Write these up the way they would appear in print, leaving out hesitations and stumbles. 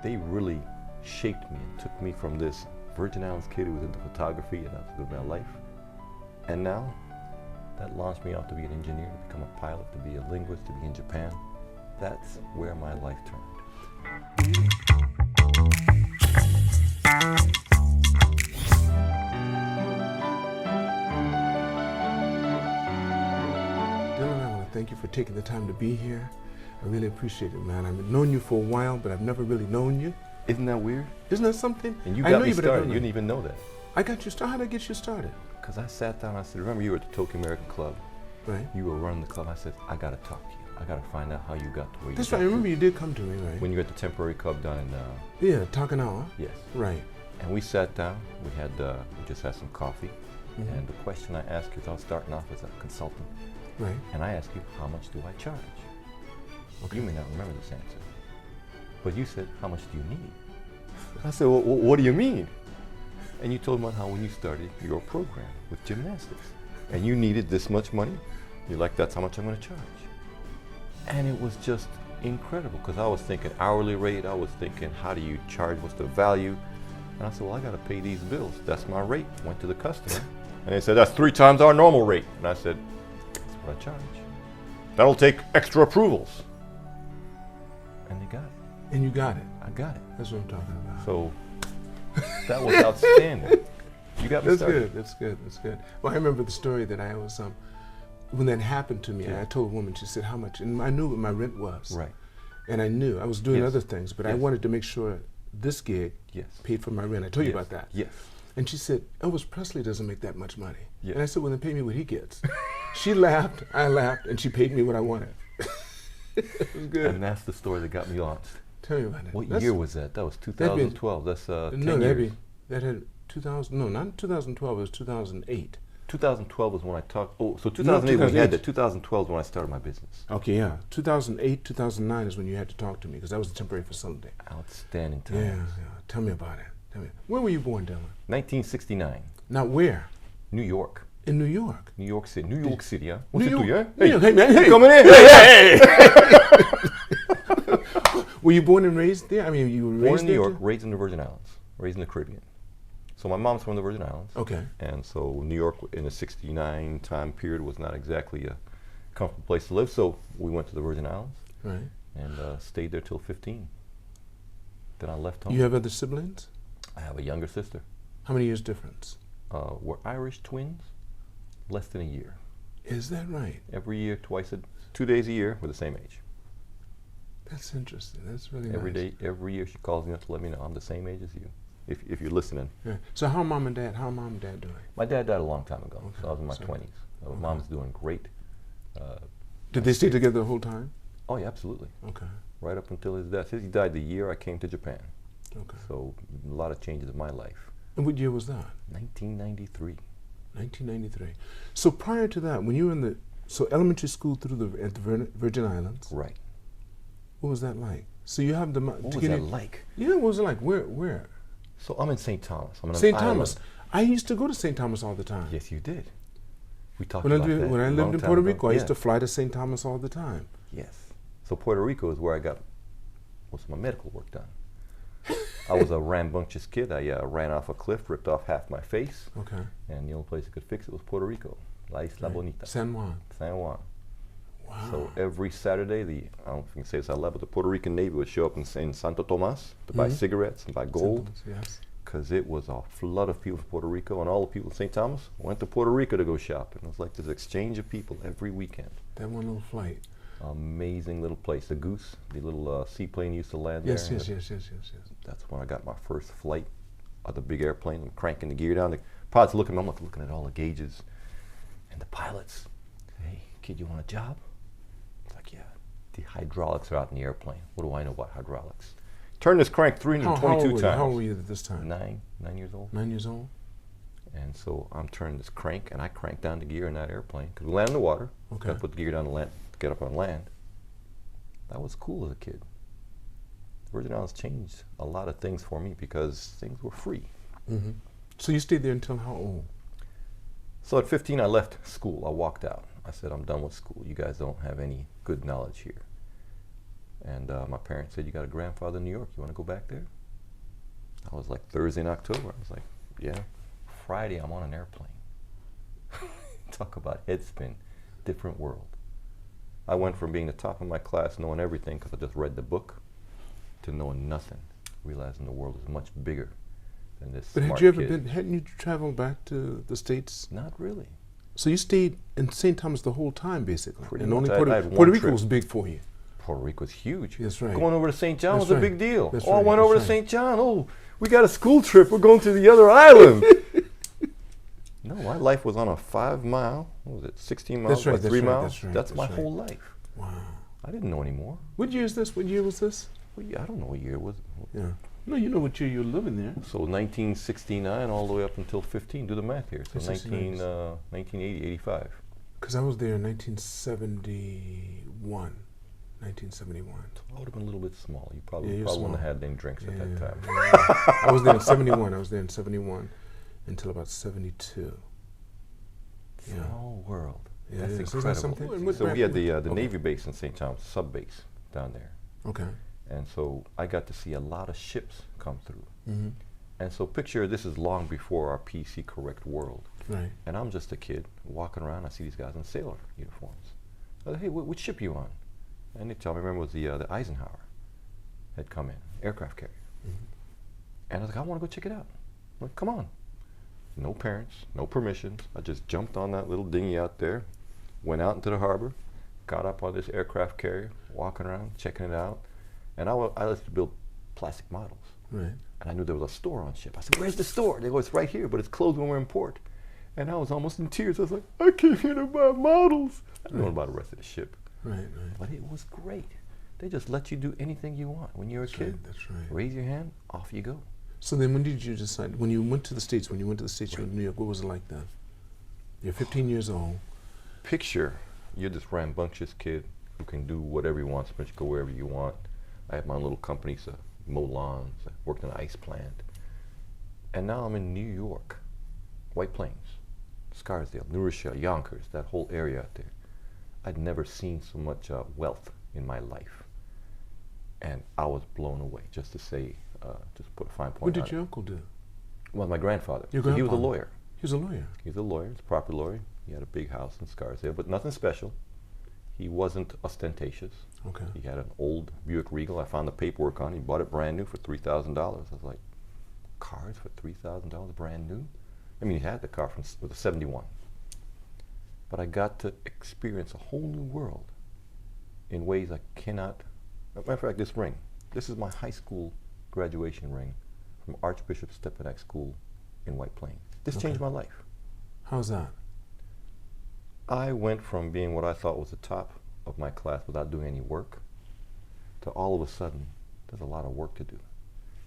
they really shaped me and took me from this Virgin Islands kid who was into photography and that's lived my life. And now, that launched me off to be an engineer, to become a pilot, to be a linguist, to be in Japan. That's where my life turned. Dylan, I want to thank you for taking the time to be here. I really appreciate it, man. I've known you for a while, but I've never really known you. Isn't that weird? Isn't that something? And you got me started. You didn't even know that. I got you started. How did I get you started? Because I sat down, I said, remember you were at the Tokyo American Club? Right. You were running the club. I said, I got to talk to you. I got to find out how you got to where you got. That's right. I remember you did come to me, right? When you were at the temporary club down in... yeah, Takanawa. Yes. Right. And we sat down. We just had some coffee. Mm-hmm. And the question I asked you, I was starting off as a consultant. Right. And I asked you, how much do I charge? Okay. You may not remember this answer. But you said, how much do you need? I said, well, what do you mean? And you told me how when you started your program with gymnastics and you needed this much money, you're like, that's how much I'm going to charge. And it was just incredible because I was thinking hourly rate. I was thinking, how do you charge? What's the value? And I said, well, I got to pay these bills. That's my rate. Went to the customer and they said, that's 3 times our normal rate. And I said, that's what I charge. That'll take extra approvals. And they got it. And you got it. I got it. That's what I'm talking about. So that was outstanding. You got me started. That's good. That's good. Well, I remember the story that I was, when that happened to me, Yeah. I told a woman, she said, how much? And I knew what my rent was. Right. And I knew. I was doing Yes. other things, but I Yes. wanted to make sure this gig Yes. paid for my rent. I told you Yes. about that. Yes. And she said, Elvis Presley doesn't make that much money. Yes. And I said, well, then pay me what he gets. She laughed, I laughed, and she paid me what I wanted. It was good. And that's the story that got me launched. Tell me about it. What year was that? That was 2012. That's 10 no, years. that had 2000. No, not 2012. It was 2008. 2012 was when I talked. Oh, so 2008 we had 2008. that. 2012 is when I started my business. Okay, yeah. 2008, 2009 is when you had to talk to me because that was a temporary facility. Outstanding times. Yeah. Tell me about it. Tell me. Where were you born, Dylan? 1969. Now, where? New York. In New York. New York City. New York City, huh? New York. Yeah? New York. Hey, man. Hey. Coming in. Hey. Were you born and raised there? I mean, you were raised Born in New there York, too? raised in the Virgin Islands, raised in the Caribbean. So my mom's from the Virgin Islands. Okay. And so New York in the 69 time period was not exactly a comfortable place to live. So we went to the Virgin Islands Right. and stayed there till 15. Then I left home. You have other siblings? I have a younger sister. How many years difference? We're Irish twins, less than a year. Is that right? Every year, 2 days a year, we're the same age. That's interesting. That's really Every nice. day, every year she calls me up to let me know I'm the same age as you, if you're listening. Yeah. So how mom and dad doing? My dad died a long time ago, Okay, so I was in my so- 20s. okay. Mom's doing great. Did they stay together the whole time? Oh yeah, absolutely. Okay. Right up until his death. He died the year I came to Japan. Okay. So a lot of changes in my life. And what year was that? 1993. 1993. So prior to that, when you were in the elementary school at the Virgin Islands, Right. what was that like? So you have the What was that like? Yeah, what was it like? Where? So I'm in St. Thomas. I'm in an St. island. Thomas. I used to go to St. Thomas all the time. Yes, you did. We talked When about that. I a lived long in time Puerto ago. Rico, I used to Yeah. fly to St. Thomas all the time. Yes. So Puerto Rico is where I got most of my medical work done. I was a rambunctious kid. I ran off a cliff, ripped off half my face, Okay. and the only place I could fix it was Puerto Rico, La Isla Right. Bonita, San Juan. San Juan. Wow. So every Saturday, I don't know if you can say this out loud, but the Puerto Rican Navy would show up in Santo Tomas to buy Mhm. cigarettes and buy St. gold, Thomas, yes. because it was a flood of people from Puerto Rico, and all the people in St. Thomas went to Puerto Rico to go shopping. It was like this exchange of people every weekend. That one little flight. Amazing little place. The Goose, the little seaplane used to land Yes, there. yes. That's when I got my first flight of the big airplane. I'm cranking the gear down. The pilot's looking, I'm looking at all the gauges. And the pilots, hey, kid, you want a job? It's like, yeah, the hydraulics are out in the airplane. What do I know about hydraulics? Turn this crank 322 times. How old were you at this time? 9 years old. 9 years old? And so I'm turning this crank, and I crank down the gear in that airplane. Because we land in the water. Okay. Got to put the gear down to land, to get up on land. That was cool as a kid. Virgin Islands changed a lot of things for me because things were free. Mm-hmm. So you stayed there until how old? So at 15, I left school. I walked out. I said, I'm done with school. You guys don't have any good knowledge here. And my parents said, you got a grandfather in New York, you want to go back there? I was like, Thursday in October. I was like, yeah. Friday, I'm on an airplane. Talk about head spin, different world. I went from being the top of my class, knowing everything because I just read the book, to knowing nothing, realizing the world is much bigger than this But smart had you ever kid. been, hadn't you traveled back to the States? Not really. So you stayed in St. Thomas the whole time, basically? Pretty and much. only I Puerto, had one Puerto Rico trip. was big for you. Puerto Rico was huge. That's right. Going over to St. John That's was a right. big deal. That's I right. went That's over to right. St. John. Oh, we got a school trip. We're going to the other island. No, my life was on a 5-mile, what was it, 16 miles That's right, by that's 3 right, miles? that's right, That's that's my right. whole life. Wow. I didn't know anymore. What year is this? What year was this? Well, yeah, I don't know what year it was. Yeah. No, you know what year you were living there. So 1969 all the way up until 15. Do the math here. So 69. 1980, 85. Because I was there in 1971. 1971. I would have been a little bit small. You Yeah, probably, you're wouldn't small. have had any drinks at that time. Yeah. I was there in 71. I was there in 71 until about 72. Yeah. Small world. Yeah, That's yeah. So is incredible. that something? So we had the Okay. Navy base in St. Thomas, sub base down there. Okay. And so I got to see a lot of ships come through. Mm-hmm. And so picture this is long before our PC correct world. Right. And I'm just a kid walking around. I see these guys in sailor uniforms. I said, hey, which ship you on? And they tell me, remember, it was the Eisenhower had come in, aircraft carrier. Mm-hmm. And I was like, I want to go check it out. I'm like, come on. No parents, no permissions. I just jumped on that little dinghy out there, went out into the harbor, got up on this aircraft carrier, walking around, checking it out. And I used to build plastic models. Right. And I knew there was a store on ship. I said, where's the store? They go, it's right here, but it's closed when we're in port. And I was almost in tears. I was like, I came here to buy models. I didn't know about the rest of the ship. Right, right. But it was great. They just let you do anything you want. When you're a That's kid, right, that's right. raise your hand, off you go. So then when did you decide, when you went to the States, you went to New York, what was it like then? You're 15 years old. Picture, you're this rambunctious kid who can do whatever you want, so much go wherever you want. I had my little company, so mow lawns, I worked in an ice plant. And now I'm in New York, White Plains, Scarsdale, New Rochelle, Yonkers, that whole area out there. I'd never seen so much wealth in my life. And I was blown away, just to say, just put a fine point What on did your uncle do? Well, my grandfather. Your So he was a grandfather? lawyer. He was a lawyer. He was a lawyer, he's a property lawyer. He had a big house in Scarsdale, but nothing special. He wasn't ostentatious. Okay. He had an old Buick Regal. I found the paperwork on it. He bought it brand new for $3,000. I was like, cars for $3,000 brand new? I mean, he had the car from with a 71. But I got to experience a whole new world in ways I cannot. As a matter of fact, this ring. This is my high school graduation ring from Archbishop Stepanek School in White Plains. This Okay. changed my life. How's that? I went from being what I thought was the top of my class without doing any work to all of a sudden, there's a lot of work to do.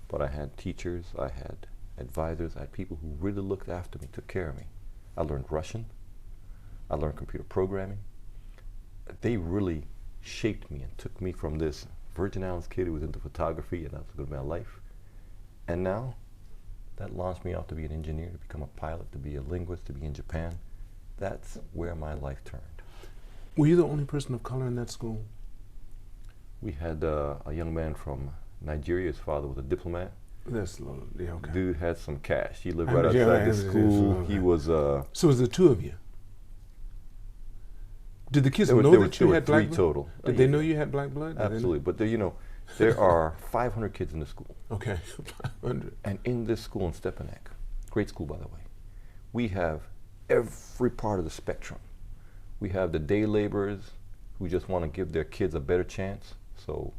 But I had teachers, I had advisors, I had people who really looked after me, took care of me. I learned Russian, I learned computer programming. They really shaped me and took me from this Virgin Islands kid who was into photography and that was going to be my life. And now, that launched me off to be an engineer, to become a pilot, to be a linguist, to be in Japan. That's where my life turned. Were you the only person of color in that school? We had a young man from Nigeria. His father was a diplomat. That's yeah, okay. Dude had some cash. He lived I right understand, outside I the understand, school. okay. He was. So it was the two of you? Did the kids There know were that you had three black blood? total. Did they know you had black blood? Did they know? Absolutely, but there are 500 kids in the school, Okay, 500. and in this school in Stepanek, great school by the way, we have every part of the spectrum. We have the day laborers who just want to give their kids a better chance. So,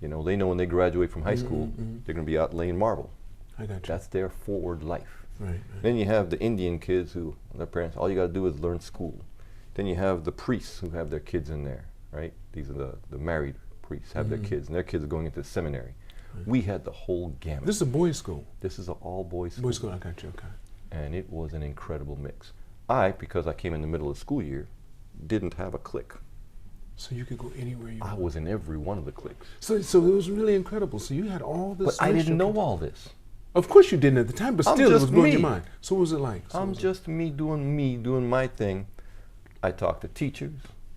they know when they graduate from high school, they're going to be out laying marble. I got you. That's their forward life. Right. Then you have the Indian kids who, their parents, all you got to do is learn school. Then you have the priests who have their kids in there, right? These are the married priests have their kids, and their kids are going into the seminary. Right. We had the whole gamut. This is a boys' school. This is an all-boys school. Boys' school, I got you, okay. And it was an incredible mix. Because I came in the middle of the school year, didn't have a clique. So you could go anywhere you I want. was in every one of the cliques. So it was really incredible. So you had all this. But I didn't know racial- all this. Of course you didn't at the time, but I'm still it was just blowing your me. mind. So what was it like? I'm just me doing my thing. I talked to teachers,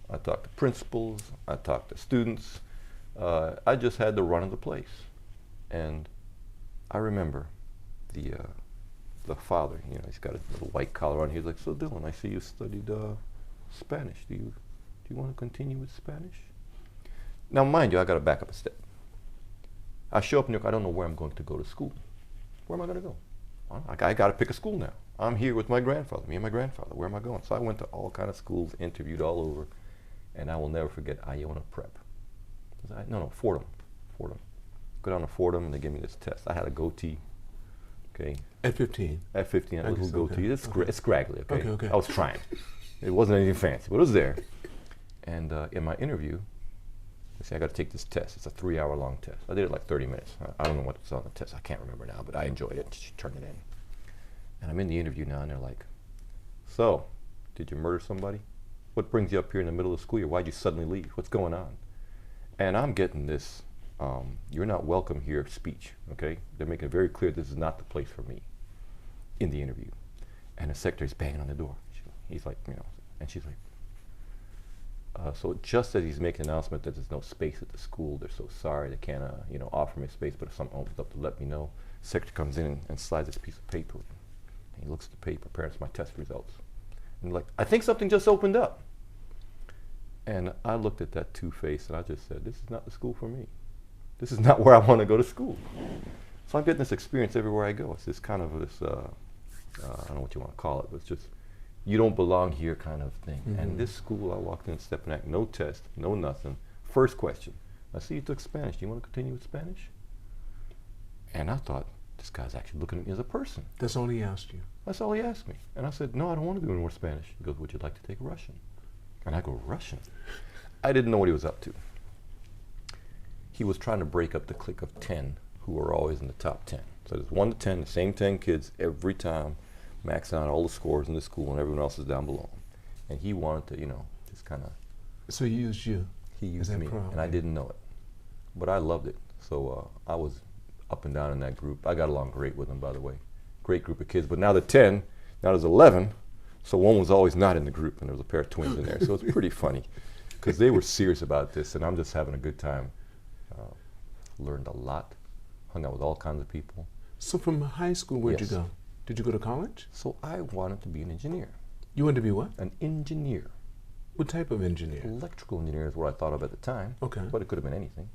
I talked to principals, I talked to students, I just had the run of the place. And I remember the father, you know, he's got a little white collar on. He's like, so Dylan, I see you studied Spanish. Do you want to continue with Spanish? Now, mind you, I got to back up a step. I show up in New York, I don't know where I'm going to go to school. Where am I going to go? I got to pick a school now. I'm here with my grandfather, me and my grandfather. Where am I going? So I went to all kind of schools, interviewed all over, and I will never forget Iona Prep. Fordham. Go down to Fordham, and they gave me this test. I had a goatee. Okay. At 15? At 15, a little goatee. Okay. It's scraggly, okay? Okay. I was trying. It wasn't anything fancy, but it was there. And in my interview, they say I got to take this test. It's a 3-hour long test. I did it like 30 minutes. I don't know what's on the test. I can't remember now, but I enjoyed it. She turned it in. And I'm in the interview now, and they're like, so, did you murder somebody? What brings you up here in the middle of the school year? Why'd you suddenly leave? What's going on? And I'm getting this, you're not welcome here speech, okay? They're making it very clear this is not the place for me in the interview. And the secretary's banging on the door. He's like, you know, and she's like, so just as he's making an announcement that there's no space at the school, they're so sorry they can't, you know, offer me space, but if something opens up to let me know, the secretary comes in and slides this piece of paper. And he looks at the paper, parents, my test results. And like, I think something just opened up. And I looked at that two-face and I just said, this is not the school for me. This is not where I want to go to school. So I'm getting this experience everywhere I go. It's this kind of this, I don't know what you want to call it, but it's just, you don't belong here kind of thing. Mm-hmm. And this school, I walked in, stepping out, no test, no nothing. First question, I see you took Spanish. Do you want to continue with Spanish? And I thought, this guy's actually looking at me as a person. That's all he asked you? That's all he asked me. And I said, no, I don't want to do any more Spanish. He goes, would you like to take Russian? And I go, Russian? I didn't know what he was up to. He was trying to break up the clique of 10 who were always in the top 10. So there's 1 to 10, the same 10 kids every time, maxing out all the scores in the school, and everyone else is down below him. And he wanted to, you know, just kind of. So he used you? He used me, and I didn't know it. But I loved it. So I was up and down in that group. I got along great with them, by the way. Great group of kids. But now the 10, now there's 11. So one was always not in the group, and there was a pair of twins in there. So it's pretty funny, because they were serious about this, and I'm just having a good time. Learned a lot, hung out with all kinds of people. So from high school, where'd you go? Did you go to college? So I wanted to be an engineer. You wanted to be what? An engineer. What type of engineer? Electrical engineer is what I thought of at the time. Okay. But it could have been anything.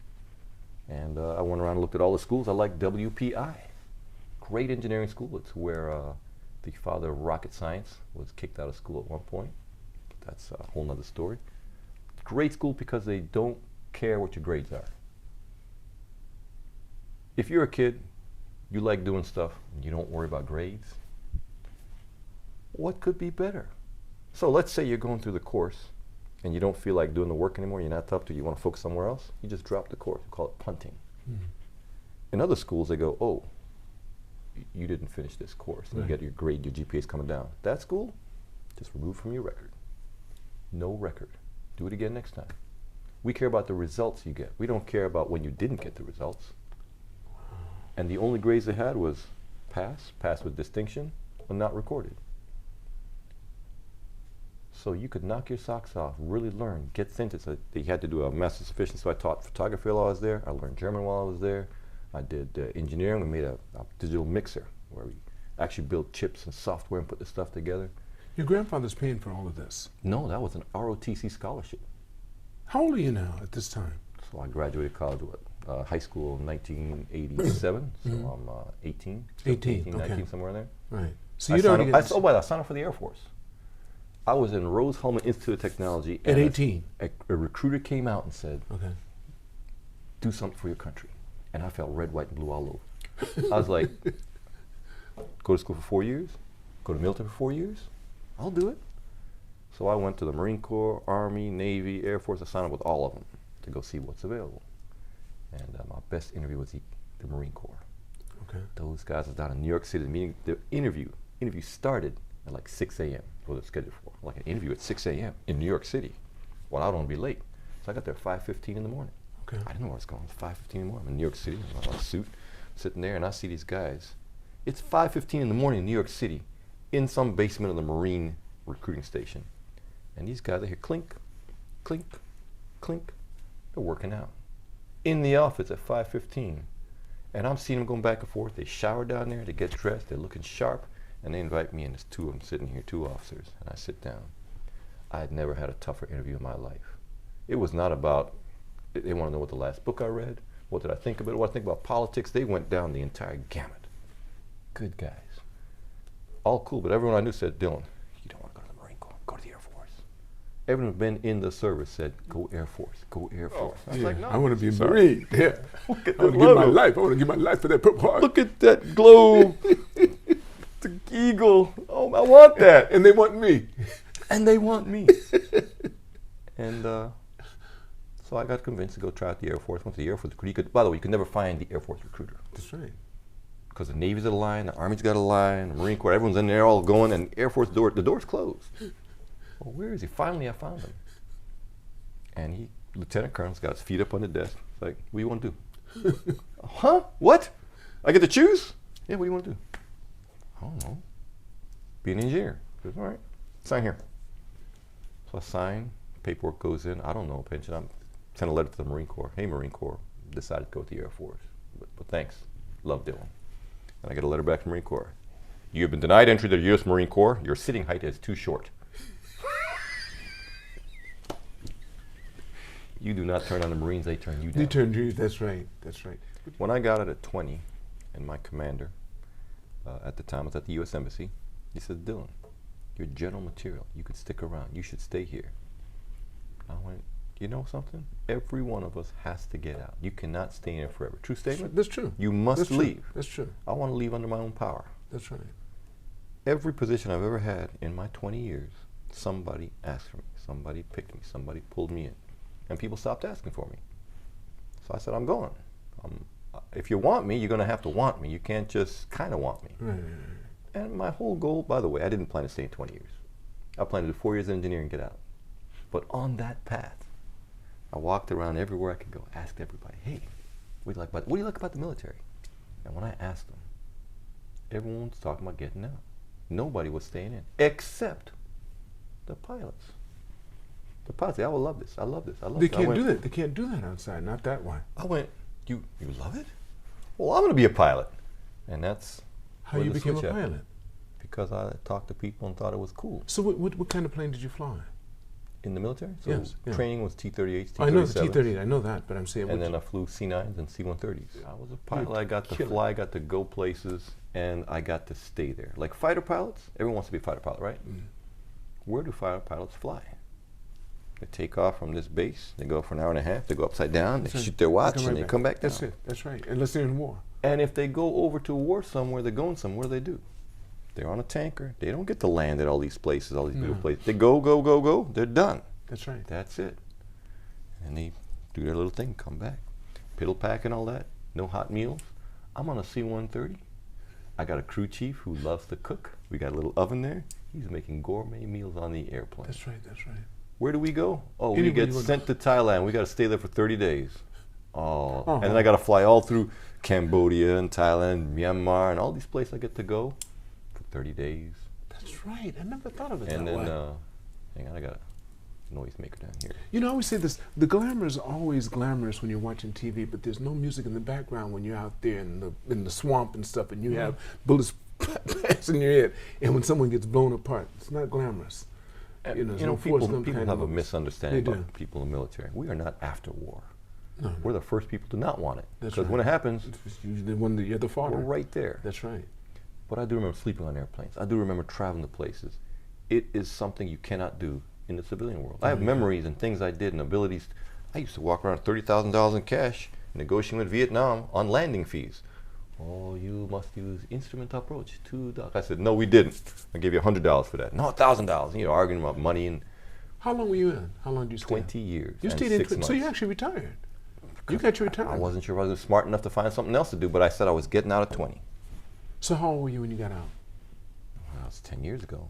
And I went around and looked at all the schools. I liked WPI. Great engineering school. It's where the father of rocket science was kicked out of school at one point. That's a whole nother story. Great school because they don't care what your grades are. If you're a kid, you like doing stuff, and you don't worry about grades, what could be better? So let's say you're going through the course and you don't feel like doing the work anymore, you're not up to it, you want to focus somewhere else, you just drop the course. We call it punting. Mm-hmm. In other schools, they go, oh, you didn't finish this course, and you get your grade, your GPA is coming down. That school, just remove from your record. No record. Do it again next time. We care about the results you get. We don't care about when you didn't get the results. And the only grades they had was pass with distinction, or not recorded. So you could knock your socks off, really learn, get sentences. You had to do a master's efficiency, so I taught photography while I was there. I learned German while I was there. I did engineering. We made a digital mixer where we actually built chips and software and put the stuff together. Your grandfather's paying for all of this? No, that was an ROTC scholarship. How old are you now at this time? So I graduated college, high school in 1987, so Mm-hmm. I'm 18, 19, 19, somewhere in there. Right. So you already I signed up for the Air Force. I was in Rose-Hulman Institute of Technology. At 18? A recruiter came out and said, okay, do something for your country. And I felt red, white, and blue all over. I was like, go to school for 4 years? Go to the military for 4 years? I'll do it. So I went to the Marine Corps, Army, Navy, Air Force. I signed up with all of them to go see what's available. And my best interview was the Marine Corps. Okay. Those guys was down in New York City. The interview started at like 6 a.m. What was it scheduled for? Like an interview at 6 a.m. in New York City. Well, I don't want to be late. So I got there at 5:15 in the morning. Okay. I didn't know where I was going. It's 5:15 in the morning. I'm in New York City. I'm in a suit, sitting there, and I see these guys. It's 5:15 in the morning in New York City, in some basement of the Marine recruiting station. And these guys are here, clink, clink, clink. They're working out. in the office at 5:15. And I'm seeing them going back and forth. They shower down there, they get dressed, they're looking sharp, and they invite me in. There's two of them sitting here, two officers, and I sit down. I had never had a tougher interview in my life. It was not about, they want to know what the last book I read, what did I think about it, what I think about politics. They went down the entire gamut. Good guys. All cool, but everyone I knew said, Dylan, you don't want to go to the Marine Corps, go to the Air Force. Everyone who'd been in the service said, go Air Force, go Air Force. I was like, no. I want to be a Marine. Yeah. Look at I want to give my life. I want to give my life for that Purple Heart. Look at that globe. The eagle. Oh, I want that. And they want me. And they want me. And so I got convinced to go try out the Air Force. Went to the Air Force recruiter. By the way, you could never find the Air Force recruiter. That's right. Because the Navy's got a line, the Army's got a line, the Marine Corps, everyone's in there all going, and Air Force door, the door's closed. Well, where is he? Finally, I found him. And he, Lieutenant Colonel's got his feet up on the desk. It's like, what do you want to do? Huh? What? I get to choose? Yeah, what do you want to do? I don't know. Be an engineer. He goes, all right, sign here. So I sign, paperwork goes in. I don't know, pension. I'm sent a letter to the Marine Corps. Hey, Marine Corps, decided to go with the Air Force. But thanks. Love Dylan. And I get a letter back from Marine Corps. You have been denied entry to the U.S. Marine Corps. Your sitting height is too short. You do not turn on the Marines, they turn you down. They turn you, that's right, that's right. When I got it at 20, and my commander, at the time was at the U.S. Embassy, he said, Dylan, you're general material. You could stick around. You should stay here. I went, you know something? Every one of us has to get out. You cannot stay in here forever. True statement? That's true. You must leave. That's true. I want to leave under my own power. That's right. Every position I've ever had in my 20 years, somebody asked for me. Somebody picked me. Somebody pulled me in. And people stopped asking for me. So I said, I'm going. If you want me, you're going to have to want me. You can't just kind of want me. Right. And my whole goal, by the way, I didn't plan to stay in 20 years. I planned to do 4 years of engineering and get out. But on that path, I walked around everywhere I could go, asked everybody, hey, what do you like about the military? And when I asked them, everyone was talking about getting out. Nobody was staying in, except the pilots. The pilots say, I will love this, I love this, I love They this. can't do that. They can't do that outside, not that way. I went, you love it? Well, I'm going to be a pilot. And that's How where you the became a switch happened. pilot? Because I talked to people and thought it was cool. So what kind of plane did you fly? In the military? So Yes, yeah. training was T-38s, T-37s. I know the T-38, I know that, but I'm saying... And then I flew C-9s and C-130s. I was a pilot. I got to killer. fly, I got to go places, and I got to stay there. Like fighter pilots, everyone wants to be a fighter pilot, right? Mm. Where do fighter pilots fly? They take off from this base, they go for an hour and a half, they go upside down, they shoot their watch, and they come back down. That's it, that's right, unless they're in war. And if they go over to war somewhere, they're going somewhere, what do they do? They're on a tanker. They don't get to land at all these places, all these beautiful places. They go, they're done. That's right. That's it. And they do their little thing, come back. Piddle pack and all that, no hot meals. I'm on a C-130. I got a crew chief who loves to cook. We got a little oven there. He's making gourmet meals on the airplane. That's right, that's right. Where do we go? Oh, Anywhere we get you want sent to Thailand. We got to stay there for 30 days. Oh, and then I got to fly all through Cambodia and Thailand, Myanmar, and all these places I get to go for 30 days. That's right, I never thought of it And that then, way. hang on, I got a noisemaker down here. You know, I always say this, the glamour is always glamorous when you're watching TV, but there's no music in the background when you're out there in the swamp and stuff, and you have bullets passing your head, and when someone gets blown apart, it's not glamorous. You know, people have a misunderstanding about people in the military. We are not after war. No, We're the first people to not want it. That's Because right. when it happens, It's usually when you're the father. we're right there. That's right. But I do remember sleeping on airplanes. I do remember traveling to places. It is something you cannot do in the civilian world. I have memories and things I did and abilities. I used to walk around with $30,000 in cash, negotiating with Vietnam on landing fees. Oh, you must use instrument approach, $2. I said, no, we didn't. I gave you $100 for that. No, $1,000. You know, arguing about money. And How long were you in? How long did you stay? 20 years. You and stayed in 6 months. So you actually retired. You got your retirement. I wasn't sure if I was smart enough to find something else to do, but I said I was getting out at 20. So how old were you when you got out? Well, it's 10 years ago.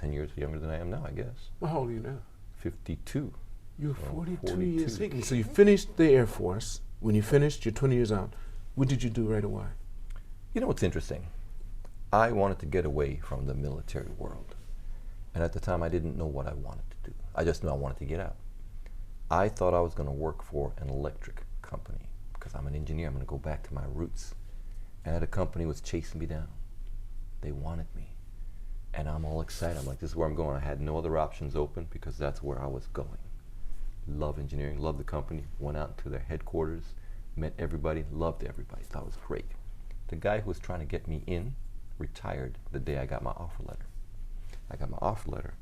10 years younger than I am now, I guess. Well, how old are you now? 52. You're So 42 years 42. old. So you finished the Air Force. When you finished, you're 20 years out. What did you do right away? You know what's interesting? I wanted to get away from the military world. And at the time, I didn't know what I wanted to do. I just knew I wanted to get out. I thought I was going to work for an electric company because I'm an engineer. I'm going to go back to my roots. And that company was chasing me down. They wanted me. And I'm all excited. I'm like, this is where I'm going. I had no other options open because that's where I was going. Love engineering, love the company. Went out to their headquarters, met everybody, loved everybody. Thought it was great. The guy who was trying to get me in retired the day I got my offer letter. I got my offer letter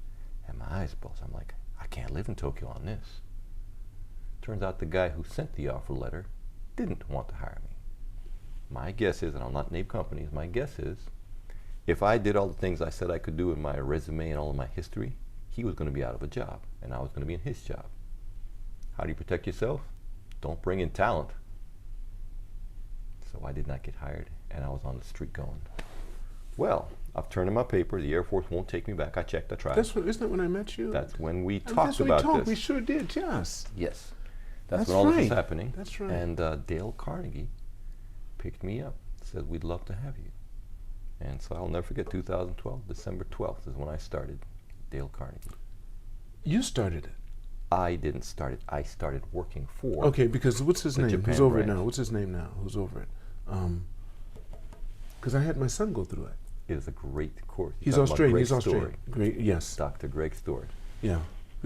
and my eyes bulged. I'm like, I can't live in Tokyo on this. Turns out the guy who sent the offer letter didn't want to hire me. My guess is, and I'll not name companies, my guess is, if I did all the things I said I could do in my resume and all of my history, he was going to be out of a job, and I was going to be in his job. How do you protect yourself? Don't bring in talent. So I did not get hired, and I was on the street going, well, I've turned in my paper. The Air Force won't take me back. I checked, I tried. Isn't that when I met you? That's when we talked about this. We sure did, yes. Yes. That's when all this was happening. That's right. And Dale Carnegie picked me up, said, we'd love to have you. And so I'll never forget 2012, December 12th is when I started Dale Carnegie. You started it? I didn't start it. I started working for. Okay, because what's his name? Japan Who's over branch. it now? What's his name now? Who's over it? Because I had my son go through it. It is a great course. He's Australian. He's Australian. Great. Yes. Dr. Greg Story. Yeah.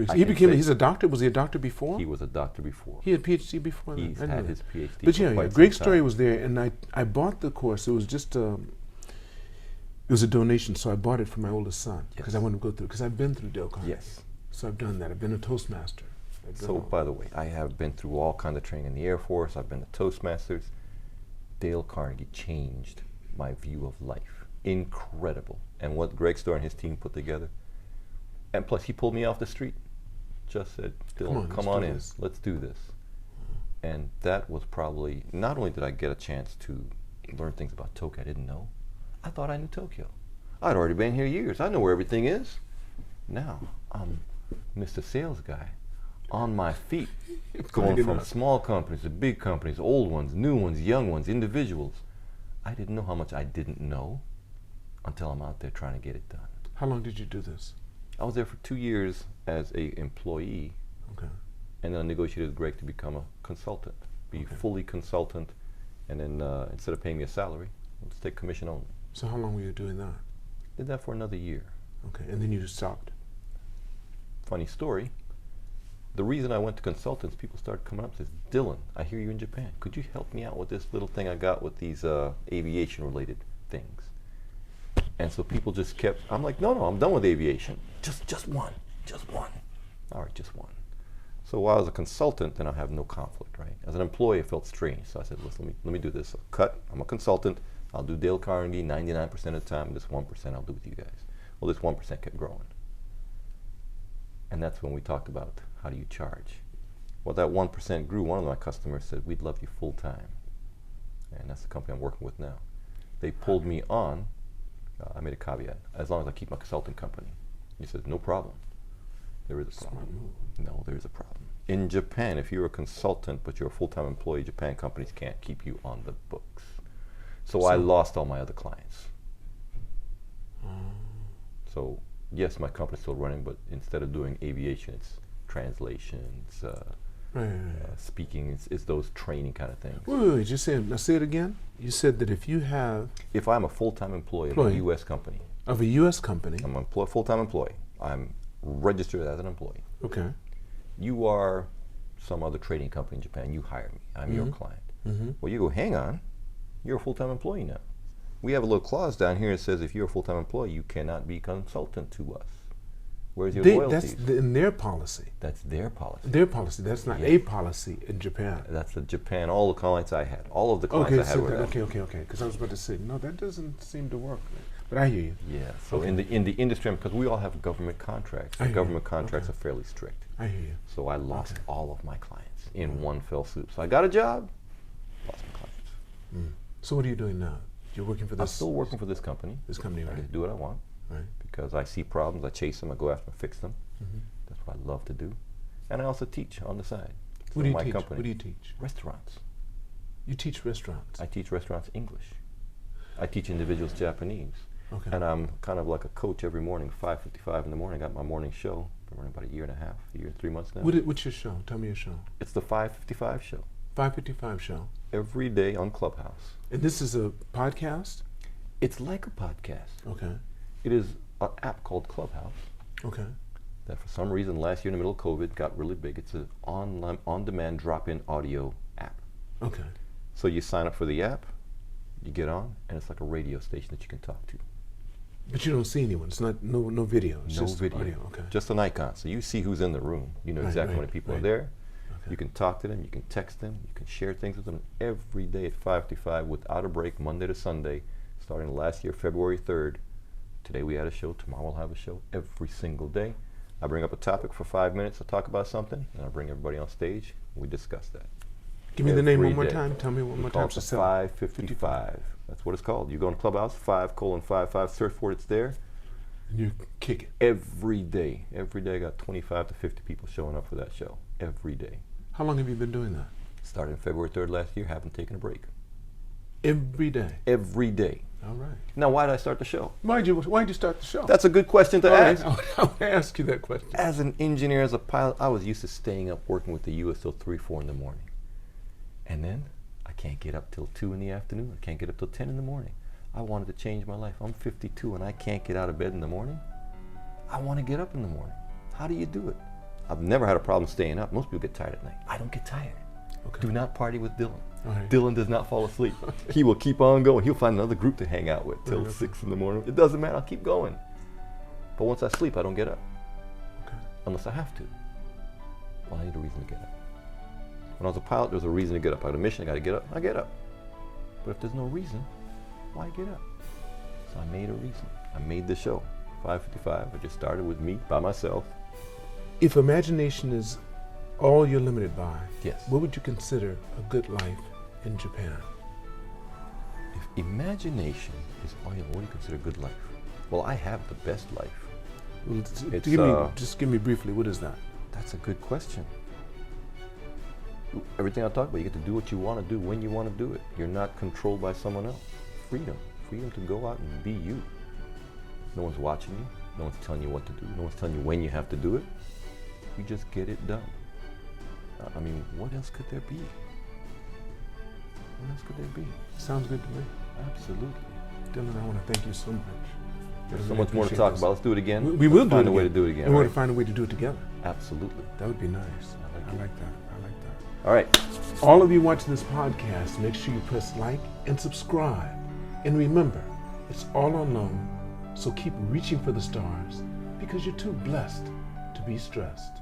I He can became. say- He's a doctor. Was he a doctor before? He was a doctor before. He had PhD before. He's I knew had that. his PhD. But for yeah, quite Greg some Story time. was there, and I bought the course. It was just it was a donation, so I bought it for my oldest son because Yes. I wanted to go through. Because I've been through Dale Carnegie. Yes. So I've done that. I've been a Toastmaster. I've done So, all- by the way, I have been through all kinds of training in the Air Force. I've been to Toastmasters. Dale Carnegie changed my view of life. Incredible. And what Greg Story and his team put together. And plus, he pulled me off the street. Just said, Dylan, come on in. Let's do this. And that was probably, not only did I get a chance to learn things about Tokyo I didn't know, I thought I knew Tokyo. I'd already been here years. I know where everything is. Now, I'm Mr. Sales Guy, on my feet, going from small companies to big companies, old ones, new ones, young ones, individuals. I didn't know how much I didn't know until I'm out there trying to get it done. How long did you do this? I was there for 2 years as an employee, Okay. and then I negotiated with Greg to become a consultant, be fully consultant, and then instead of paying me a salary, let's take commission only. So how long were you doing that? Did that for another year. Okay, and then you just stopped. Funny story. The reason I went to consultants, people started coming up and says, Dylan, I hear you in Japan. Could you help me out with this little thing I got with these aviation related things? And so people just kept, I'm like, no, I'm done with aviation. Just one. All right, just one. So while I was a consultant, then I have no conflict, right? As an employee, it felt strange. So I said, listen, let me do this. I'm a consultant. I'll do Dale Carnegie 99% of the time. This 1% I'll do with you guys. Well, this 1% kept growing. And that's when we talked about how do you charge. Well, that 1% grew. One of my customers said, we'd love you full time. And that's the company I'm working with now. They pulled me on. I made a caveat, as long as I keep my consulting company. He says, no problem. There is a problem. No, there is a problem. In Japan, if you're a consultant but you're a full-time employee, Japan companies can't keep you on the books. So I lost all my other clients. So yes, my company's still running, but instead of doing aviation, it's translations, speaking, it's those training kind of things. Wait, just say it. Now say it again. You said that if you have If I'm a full-time employee of a U.S. company, of a U.S. company, I'm a full-time employee, I'm registered as an employee. okay, You are some other trading company in Japan, you hire me, I'm your client. Well, you go, hang on, you're a full-time employee now. We have a little clause down here that says if you're a full-time employee, you cannot be consultant to us. Where's your loyalties? that's in their policy. That's their policy. Their policy. That's not a policy in Japan. That's the Japan, all the clients I had, all of the clients I had were that. Okay. Because I was about to say, no, that doesn't seem to work. But I hear you. Yeah, so in the industry, because we all have government contracts, the government contracts are fairly strict. I hear you. So I lost all of my clients in one fell swoop. So I got a job, lost my clients. So what are you doing now? You're working for this? I'm still working for this company. This company, I right? just do what I want. Right. Because I see problems, I chase them, I go after them, fix them. That's what I love to do. And I also teach on the side. What do you my teach? company, What do you teach? Restaurants. You teach restaurants. I teach restaurants English. I teach individuals Japanese. Okay. And I'm kind of like a coach every morning, 5:55 in the morning. I got my morning show. Been running about a year and 3 months now. What's your show? Tell me your show. It's the 5:55 show. 5:55 show. Every day on Clubhouse. And this is a podcast? It's like a podcast. Okay. It is an app called Clubhouse Okay. that for some reason last year in the middle of COVID got really big. It's an on-demand drop-in audio app. Okay. So you sign up for the app, you get on, and it's like a radio station that you can talk to. But you don't see anyone. It's not no video. It's No just video. audio. Okay. Just an icon. So you see who's in the room. You know Right, exactly how right, many people right. are there. Okay. You can talk to them, you can text them, you can share things with them every day at 5:55 without a break, Monday to Sunday, starting last year, February 3rd. Today we had a show, tomorrow we'll have a show, every single day. I bring up a topic for 5 minutes to talk about something, and I bring everybody on stage, and we discuss that. Give me the name Every one more day. time. Tell me one more time. Call it the 5:55. That's what it's called. You go on Clubhouse, 5:55, search for it, it's there. And you kick it. Every day I got 25 to 50 people showing up for that show, every day. How long have you been doing that? Started February 3rd last year, haven't taken a break. Every day. Every day. All right. Now, why did I start the show? Why'd you start the show? That's a good question to All right, ask. I want to ask you that question. As an engineer, as a pilot, I was used to staying up working with the US till 3, 4 in the morning. And then I can't get up till 2 in the afternoon. I can't get up till 10 in the morning. I wanted to change my life. I'm 52 and I can't get out of bed in the morning. I want to get up in the morning. How do you do it? I've never had a problem staying up. Most people get tired at night. I don't get tired. Okay. Do not party with Dylan. All right. Dylan does not fall asleep. He will keep on going. He'll find another group to hang out with till Right. 6 in the morning. It doesn't matter. I'll keep going. But once I sleep, I don't get up. Okay. Unless I have to. Well, I need a reason to get up. When I was a pilot, there was a reason to get up. I had a mission, I got to get up. I get up. But if there's no reason, why get up? So I made a reason. I made the show. 5:55. I just started with me by myself. If imagination is all you're limited by, Yes. what would you consider a good life in Japan? If imagination is all what do you consider good life? Well, I have the best life. Well, It's, just give me briefly, what is that? That's a good question. Everything I talk about, you get to do what you want to do when you want to do it. You're not controlled by someone else. Freedom. Freedom to go out and be you. No one's watching you. No one's telling you what to do. No one's telling you when you have to do it. You just get it done. I mean, what else could there be? What else could there be? Sounds good to me. Absolutely. Dylan, I want to thank you so much. There's I so really much more to appreciate talk this. about. Let's do it again. We will Find do a it way to again. do it again. We want right? to find a way to do it together. Absolutely. That would be nice. I like it. like that. I like that. All right. All of you watching this podcast, make sure you press like and subscribe. And remember, it's all unknown, so keep reaching for the stars because you're too blessed to be stressed.